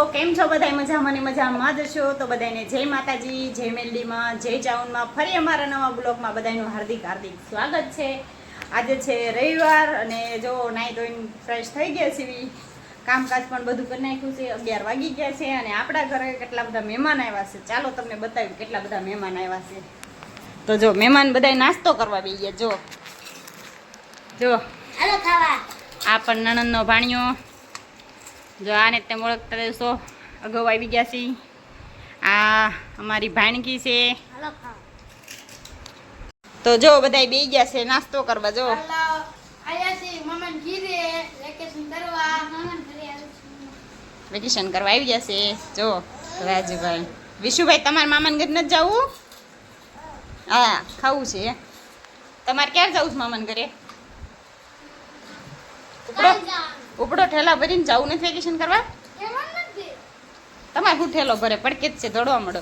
કેમ છો બધા? મજામાં ને મજામાં જ છો તો બધાને જય માતાજી, જય મેલડીમાં, જય ચાઉનમાં ફરી અમારા નવા બ્લોગમાં બધાનું હાર્દિક સ્વાગત છે। આજે છે રવિવાર અને જો નાઈ ધોઈને ફ્રેશ થઈ ગયા છીએ, કામકાજ પણ બધું કરી નાખ્યું છે। 11 વાગી ગયા છે અને આપણા ઘરે કેટલા બધા મહેમાન આવ્યા છે। ચાલો તમને બતાવ્યું કેટલા બધા મહેમાન આવ્યા છે। તો જો મહેમાન બધા નાસ્તો કરવા બેસી ગયા। જો જો હાલો ખાવા। આ પણ નણંદનો ભાણિયો, જો આને તેમ ઓળખતા દેશો, અગાઉ આવી ગયા છે। આ અમારી ભાણકી છે। હાલો ખાવા। તો જો બધા બેસી ગયા છે નાસ્તો કરવા। જો હાલો આયા છે મમન ઘીરે વેકેશન કરવા। મમન ઘરે આવ્યું છે, વેકેશન કરવા આવી ગયા છે। જો રાજુભાઈ, વિશુભાઈ, તમારા મામાને ઘરે નથી જવું? હા, ખાવું છે। તમારે ક્યારે જવું છે મામાને ઘરે? ઉપડો ઉપડો ઠેલા ભરીને જવું નથી વેકેશન કરવા? તમારે શું ઠેલો ભરે, પડકે જ છે, દોડવા મળો।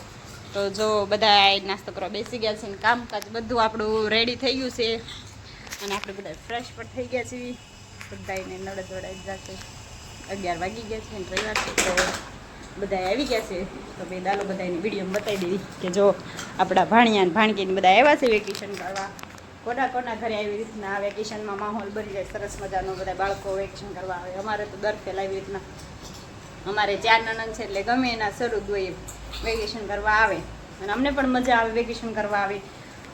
તો જો બધા નાસ્તો કરવા બેસી ગયા છે ને કામકાજ બધું આપણું રેડી થઈ ગયું છે અને આપણે બધા ફ્રેશ પણ થઈ ગયા છીએ। બધાને નડે દોડાઈ જશે। 11 વાગી ગયા છે ને રવિવાર છે તો બધા આવી ગયા છે। તો બે દાલો બધાની વિડીયોમાં બતાવી દીધી કે જો આપણા ભાણિયા ને ભાણકીને બધા આવ્યા છે વેકેશન કરવા। કોના ઘરે આવી રીતના આ વેકેશનમાં માહોલ બની જાય સરસ મજાનો, બધા બાળકો વેકેશન કરવા આવે। અમારે તો દર પહેલા આવી રીતના અમારે 4 નણંદ છે એટલે ગમે એના શરૂ હોય વેકેશન કરવા આવે અને અમને પણ મજા આવે વેકેશન કરવા આવે।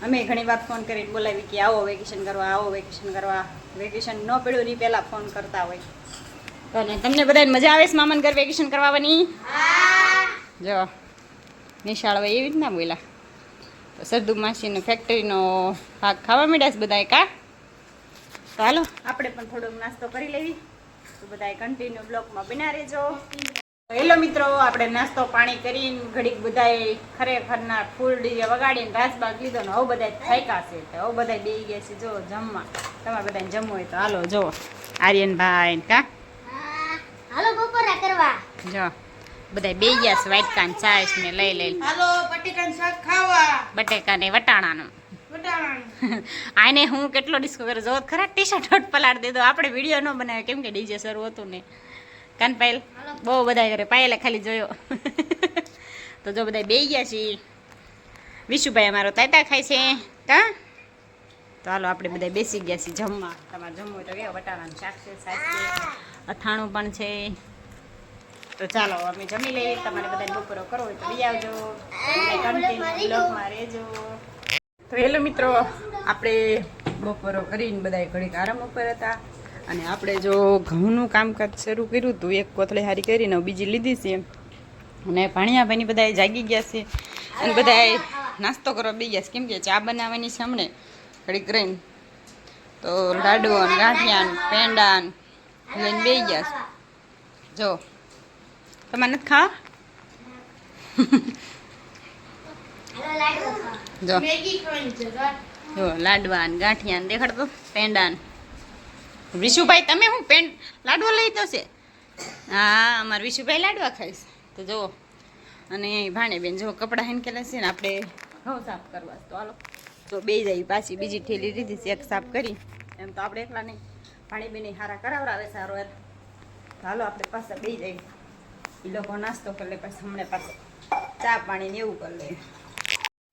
અમે ઘણી વાર ફોન કરીને બોલાવી કે આવો વેકેશન કરવા, આવો વેકેશન કરવા। વેકેશન ન પડ્યું ની પહેલાં ફોન કરતા હોય। અને તમને બધાને મજા આવે છે મામાને ઘર વેકેશન કરવાની? જો નિશાળભાઈ એવી જ ના બોલ્યા તો સરદુ માસીનો ફેક્ટરીનો ભાગ ખાવા માંડ્યા છે બધાએ કા? તો હાલો આપણે પણ થોડોક નાસ્તો કરી લેવી। તો બધાએ કન્ટિન્યુ બ્લોગમાં બના રહેજો। હેલો મિત્રો, આપણે નાસ્તો પાણી કરીને ઘડીક બધાએ ખરેખરના ફૂલ ડીજે વગાડીને રાજબાગ લીધો ને હવે બધા થાક્યા છે તો હવે બધા બેસી ગયા છે જો જમવા। તમારે બધાને જમવું હોય તો હાલો। જો આર્યનભાઈ કા હાલો બપોરા કરવા। જો બધા બેસી ગયા છે વાટકા ને છાશ ને લઈ હાલો બટેકાનું શાક ખાવા। બટેકા ને વટાણાનું આને હું કેટલો ડિસ્કો કરે જો ખરા, ટી શર્ટ હોટ પલાડ દીધો। આપણે વિડીયો ન બનાવ્યો કેમ કે ડીજે શરૂ હતું ને। કાન પાયલ બહુ બધા કરે, પાયલે ખાલી જોયો તો જો બધા બેસી ગયા છીએ। વિશુભાઈ અમારો તાતા ખાય છે કા? તો હાલો આપણે બધા બેસી ગયા છીએ જમવા। તમારે જમવું હોય તો કે વટાણાનું શાક છે, છાશ છે, અથાણું પણ છે। તો ચાલો અમે જમી લઈએ। તમારે બધાને બપોરો કરવો હોય તો લઈ આવજો, કન્ટિન્યુ બ્લોગમાં રહેજો। તો હેલો મિત્રો, આપણે બપોરો કરીને બધા ઘડીક આરામ ઉપર હતા અને આપણે જો ઘઉંનું કામકાજ શરૂ કર્યું હતું। એક કોથળી હારી કરીને બીજી લીધી છે અને ભાણિયાભાઈની બધા જાગી ગયા છે અને બધા નાસ્તો કરવા બેસી ગયા છે કેમ કે ચા બનાવવાની છે હમણે ઘડીક રહીને। તો લાડવા ને ગાંઠિયા ને પેંડા ને લઈને બેસી ગયા છે। જો તમારે નથી ખાવા? હાલો લાડુ ખાવા। જો મેગી ખાવાની છે જો લાડવા ને ગાંઠિયા ને દેખાડતો પેંડા ને। વિશુભાઈ તમે શું લાડવા લઈ તો છે? હા, અમારે વિશુભાઈ લાડવા ખાઈશ। તો જુઓ અને ભાણેબેન જો કપડાં હેંકેલા છે ને આપણે ઘઉં સાફ કરવા તો હાલો તો બે જાય પાછી બીજી ઠેલી લીધી છે એક સાફ કરી। એમ તો આપણે એકલા નહીં, ભાણેબેન હારા કરાવડાવે સારો યાર। હાલો આપણે પાછા બે જાય, એ લોકો નાસ્તો કરી લે પછી હમણાં પાછા ચા પાણી ને એવું કરી લે।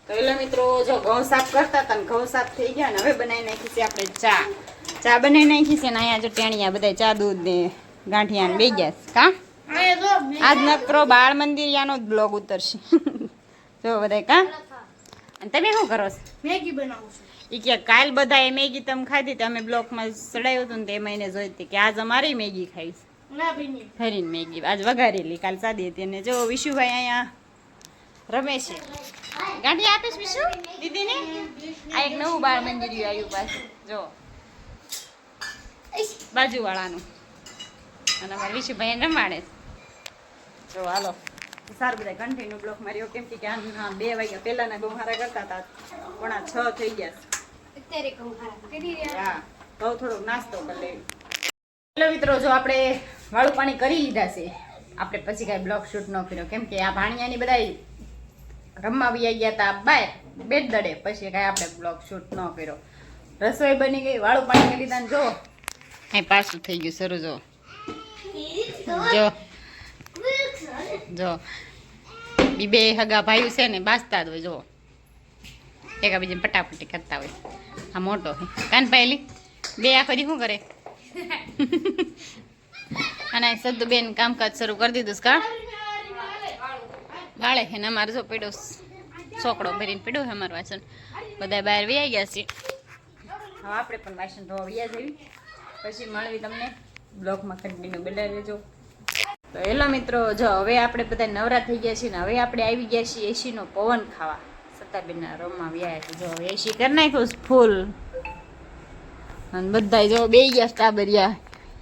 તો એલા મિત્રો જો ઘઉં સાફ કરતા હતા ને ઘઉં સાફ થઈ ગયા ને હવે બનાવી નાખી છે આપણે ચા બનાવી નાખી છે ને અહીંયા જો ટેણિયા બધા ચા દૂધ ને ગાંઠિયા ને બે ગયા કા? આજ નકરો બાળ મંદિરિયાનો જ બ્લોગ ઉતરશે જો બધા કા? અને તમે શું કરો છો? મેગી બનાવું છું। એ કે કાલ બધા મેગી તમે ખાધી તો અમે બ્લોગમાં ચડાવ્યું હતું ને તે મહિને જોઈ હતી કે આજ અમારી મેગી ખાઈશ ના બેની ફરીને મેગી આજ વઘારેલી, કાલ સાદી હતી। અને જો વિશુભાઈ અહીંયા રમે છે। ગાંઠિયા આપીશ વિશુ દીદીને? આ એક નવું બાળ મંદિર આવ્યું પાછું જો બાજુવાળાનું અને અમારા વિશુભાઈ રમાડે છે। જો હાલો સારું બધા કન્ટિન્યુ બ્લોક માર્યો કેમ કે 2 વાગ્યા પહેલાના બહુ સારા કરતા હતા, 5:45 થઈ ગયા અત્યારે કહું ખાવા કરી છે। રહ્યા। હા, બહુ થોડોક નાસ્તો કરી લેવી। હેલો મિત્રો, જો આપણે વાળું પાણી કરી લીધા છે, આપણે પછી કાંઈ બ્લોગ શૂટ ન કર્યો કેમ કે આ ભાણિયાની બધા રમવા આવી ગયા હતા બહાર બેટ દડે, પછી કાંઈ આપણે બ્લોગ શૂટ ન કર્યો। રસોઈ બની ગઈ, વાળું પાણી કરી લીધા ને જો અહીં પાછું થઈ ગયું શરૂ। જો જો જો ઈ બે હગા ભાઈઓ છે ને બાજતા જ હોય જો એકા બીજી પટાપટી કરતા હોય આ મોટો કાન પાયેલી બે આખો દી શું કરે અને સદ્દુ બેન કામકાજ શરૂ કરી દીધું છે કા વાળે એને અમારે જો પડ્યો ચોકડો ભરીને પડ્યો છે અમારું વાસણ બધા બહાર વ્યાઈ ગયા છે હવે આપણે પણ વાસણ ધોવા વ્યા જવી પછી મળવી તમને બ્લોગમાં કન્ટિન્યુ બેઠા રહેજો તો હેલો મિત્રો જો હવે આપણે બધા નવરા થઈ ગયા છીએ ને હવે આપણે આવી ગયા છીએ એસીનો પવન ખાવા સતાબેનના રૂમમાં વ્યા છે જો એસી કરી નાખ્યું ફૂલ અને બધા જો બે ગયા સ્ટાબરિયા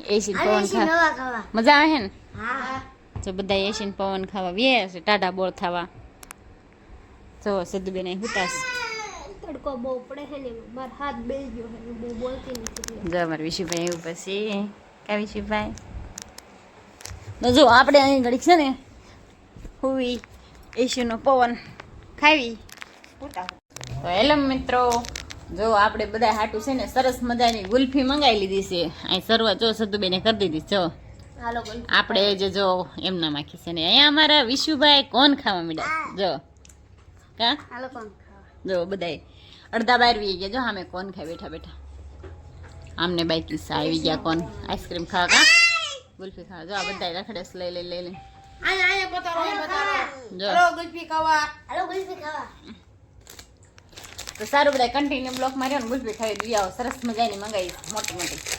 એસી પવન ખાવા મજા આવે ને જો બધા એસી પવન ખાવા વ્યા છે ટાટા બોળ ખાવા જો સદુબેન હુતાસ તડકો બહુ પડે છે ને મારો હાથ બેસી ગયો છે બહુ બોલતી નથી જો અમારે વિશુભાઈ એવું પછી કા વિશુભાઈ તો જો આપણે અહીં ઘડીક છે ને હુવી એસીનો પવન ખાવી તો હેલો મિત્રો જો આપણે બધા હાટું છે ને સરસ મજાની ગુલ્ફી મંગાવી લીધી છે અહીં શરૂઆત જો સદુબેને કરી દીધી જો હાલો આપણે જે જો એમના માખી છે ને અહીંયા અમારા વિશુભાઈ કોણ ખાવા માંડ્યા જો કા હાલો કોણ જો બધાય અડધા બાર વી ગયા જો અમે કોણ ખાઈ બેઠા બેઠા આમને બાઈક આવી ગયા કોણ આઈસ્ક્રીમ ખાવા કા ગુલ્ફી ખાવા જો આ બધા રખડેસ લઈ લઈ આયા બતારો જો હાલો ગુલ્ફી ખાવા હાલો ગુલ્ફી ખાવા તો સારું બધા કન્ટિન્યુ બ્લોક માર્યો ને ગુલ્ફી ખાવી દઈ આવો સરસ મજાની મંગાવી મોટી મોટી